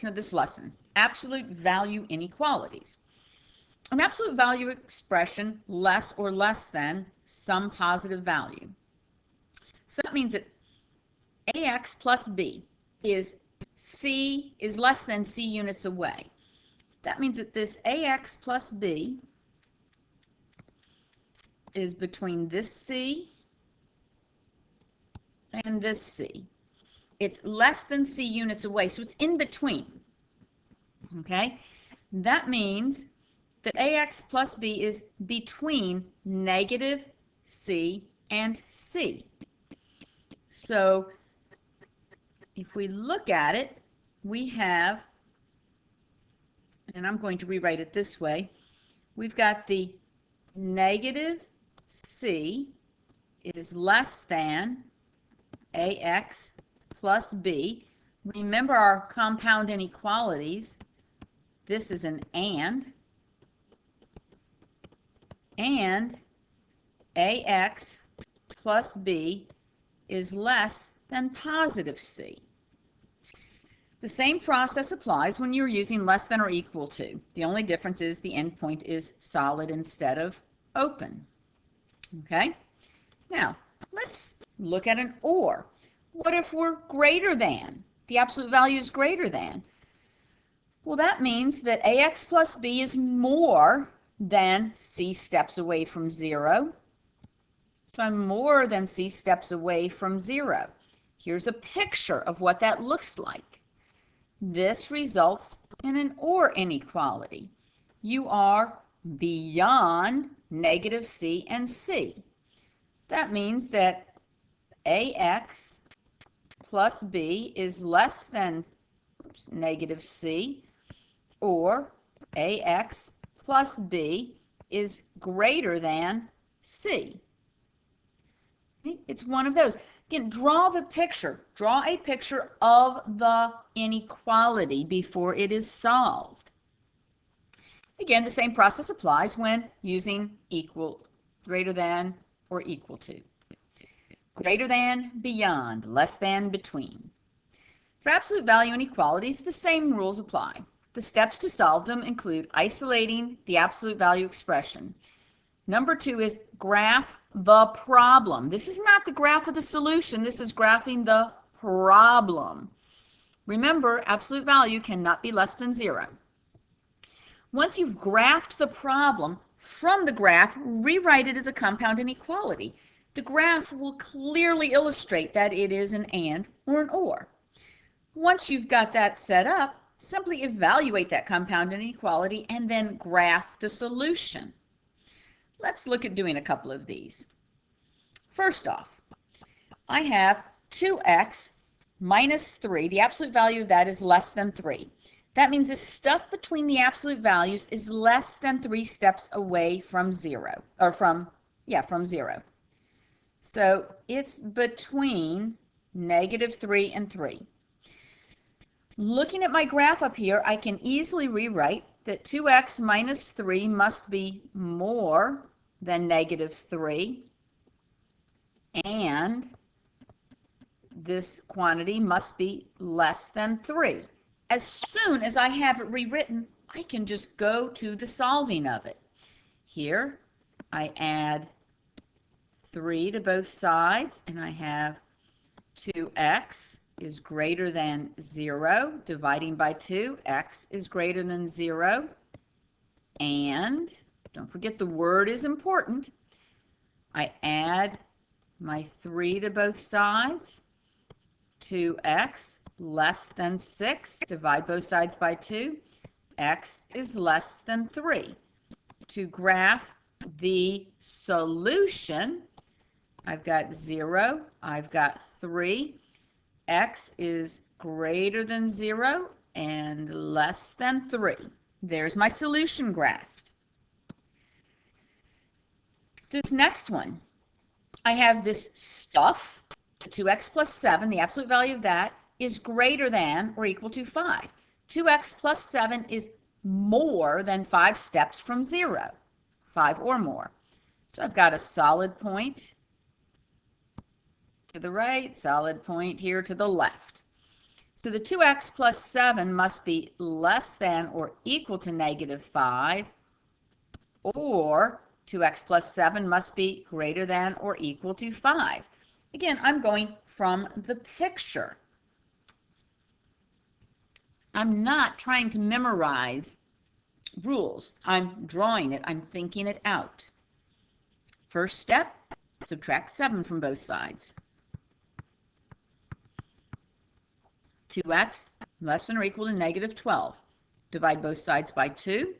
of this lesson, absolute value inequalities. An absolute value expression less or less than some positive value. So that means that AX plus B is C is less than C units away. That means that this AX plus B is between this C and this C. It's less than C units away, so it's in between. Okay? That means that AX plus B is between negative C and C. So if we look at it, we have, and I'm going to rewrite it this way, we've got the negative C is less than AX plus B. Remember our compound inequalities. This is an and AX plus B is less than positive C. The same process applies when you're using less than or equal to. The only difference is the endpoint is solid instead of open. Okay? Now, let's look at an or. What if we're greater than? The absolute value is greater than. Well, that means that AX plus B is more than C steps away from 0. So I'm more than C steps away from 0. Here's a picture of what that looks like. This results in an or inequality. You are beyond negative C and C. That means that AX plus B is less than negative C, or AX plus B is greater than C. It's one of those. Again, draw the picture. Draw a picture of the inequality before it is solved. Again, the same process applies when using equal, greater than, or equal to. Greater than, beyond, less than, between. For absolute value inequalities, the same rules apply. The steps to solve them include isolating the absolute value expression. Number 2 is graph the problem. This is not the graph of the solution. This is graphing the problem. Remember, absolute value cannot be less than 0. Once you've graphed the problem, from the graph, rewrite it as a compound inequality. The graph will clearly illustrate that it is an and or an or. Once you've got that set up, simply evaluate that compound inequality and then graph the solution. Let's look at doing a couple of these. First off, I have 2x minus 3. The absolute value of that is less than 3. That means the stuff between the absolute values is less than 3 steps away from 0, or from 0. So it's between negative 3 and 3. Looking at my graph up here, I can easily rewrite that 2x minus 3 must be more than negative 3, and this quantity must be less than 3. As soon as I have it rewritten, I can just go to the solving of it. Here, I add 3 to both sides, and I have 2x is greater than 0. Dividing by 2, x is greater than 0. And, don't forget the word is important, I add my 3 to both sides. 2x less than 6. Divide both sides by 2. X is less than 3. To graph the solution, I've got 0, I've got 3. X is greater than 0 and less than 3. There's my solution graph. This next one, I have this stuff, 2x plus 7, the absolute value of that is greater than or equal to 5. 2x plus 7 is more than 5 steps from 0, 5 or more. So I've got a solid point to the right, solid point here to the left. So the 2x plus 7 must be less than or equal to negative 5, or 2x plus 7 must be greater than or equal to 5. Again, I'm going from the picture. I'm not trying to memorize rules. I'm drawing it. I'm thinking it out. First step, subtract 7 from both sides. 2x less than or equal to negative 12. Divide both sides by 2.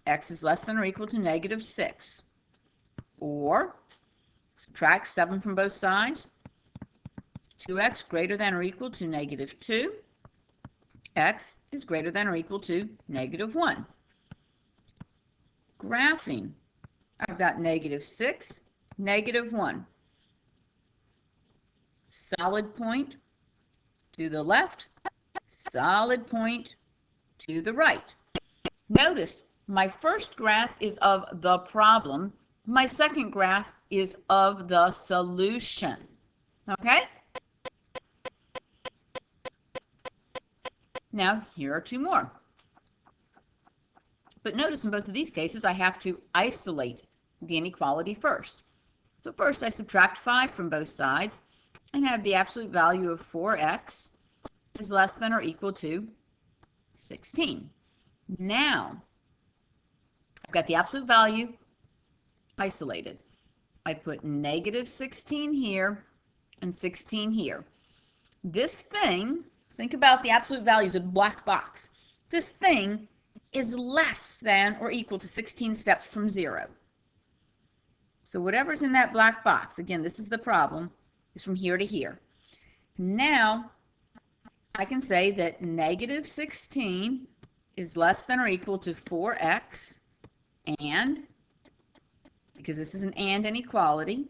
X is less than or equal to negative 6. Or subtract 7 from both sides. 2x greater than or equal to negative 2. X is greater than or equal to negative 1. Graphing. I've got negative 6, negative 1. Solid point to the left, solid point to the right. Notice my first graph is of the problem. My second graph is of the solution. Okay? Now, here are two more. But notice in both of these cases, I have to isolate the inequality first. So first, I subtract 5 from both sides and have the absolute value of 4x is less than or equal to 16. Now, I've got the absolute value isolated. I put negative 16 here and 16 here. This thing, think about the absolute values of the black box. This thing is less than or equal to 16 steps from 0. So whatever's in that black box, again, this is the problem, is from here to here. Now, I can say that negative 16 is less than or equal to 4x, and, because this is an and inequality,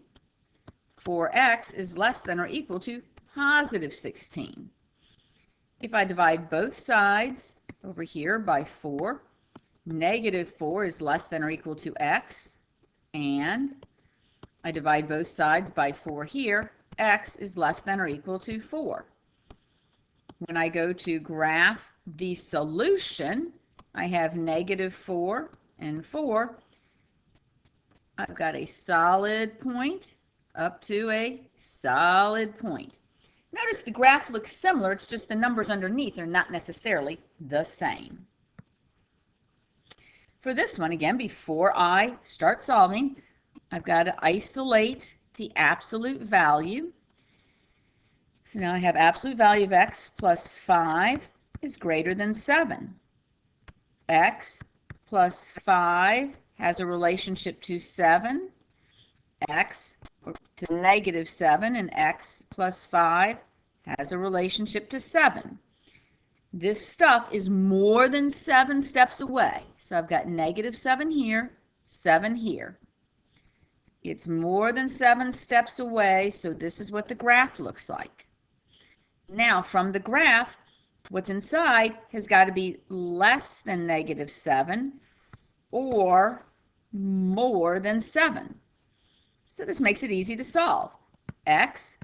4x is less than or equal to positive 16. If I divide both sides over here by 4, negative 4 is less than or equal to x, and I divide both sides by 4 here, x is less than or equal to 4. When I go to graph the solution, I have negative 4 and 4. I've got a solid point up to a solid point. Notice the graph looks similar, it's just the numbers underneath are not necessarily the same. For this one, again, before I start solving, I've got to isolate the absolute value. So now I have absolute value of x plus 5 is greater than 7. X plus 5 has a relationship to 7. X to negative 7, and x plus 5 has a relationship to 7. This stuff is more than 7 steps away. So I've got negative 7 here, 7 here. It's more than 7 steps away, so this is what the graph looks like. Now, from the graph, what's inside has got to be less than negative 7 or more than 7. So this makes it easy to solve. X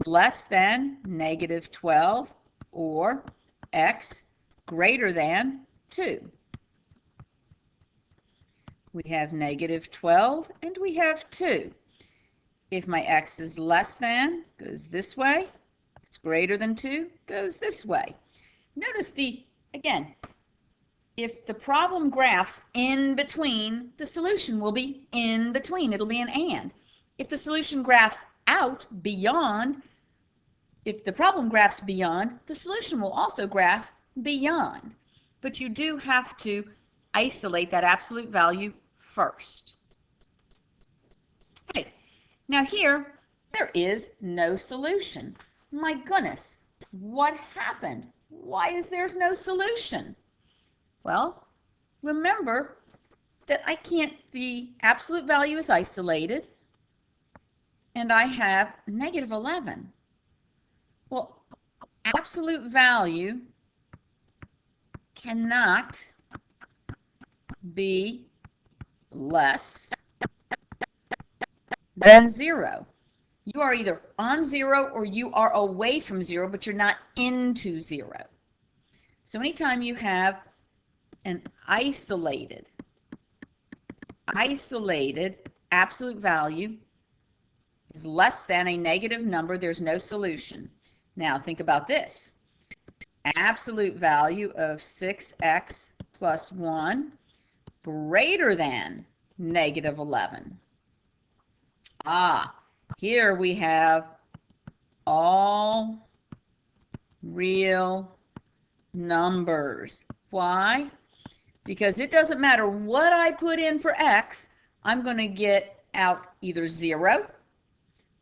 less than negative 12 or x greater than 2. We have negative 12 and we have 2. If my x is less than, goes this way. If it's greater than 2, goes this way. Notice again, if the problem graphs in between, the solution will be in between. It'll be an and. If the solution graphs out beyond, if the problem graphs beyond, the solution will also graph beyond. But you do have to isolate that absolute value first. Okay. Now here, there is no solution. My goodness, what happened? Why is there no solution? Well, remember that the absolute value is isolated, and I have negative 11. Well, absolute value cannot be less than 0. You are either on 0 or you are away from 0, but you're not into 0. So anytime you have an isolated absolute value is less than a negative number, there's no solution. Now think about this. Absolute value of 6x plus 1 greater than negative 11. Here we have all real numbers. Why? Because it doesn't matter what I put in for x, I'm going to get out either 0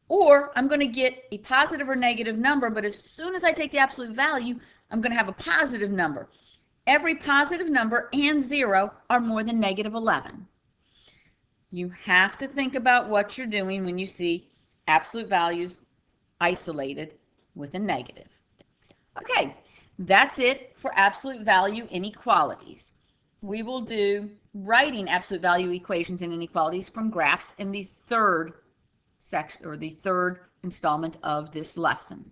or I'm going to get a positive or negative number, but as soon as I take the absolute value, I'm going to have a positive number. Every positive number and 0 are more than negative 11. You have to think about what you're doing when you see absolute values isolated with a negative. Okay, that's it for absolute value inequalities. We will do writing absolute value equations and inequalities from graphs in the third section or the third installment of this lesson.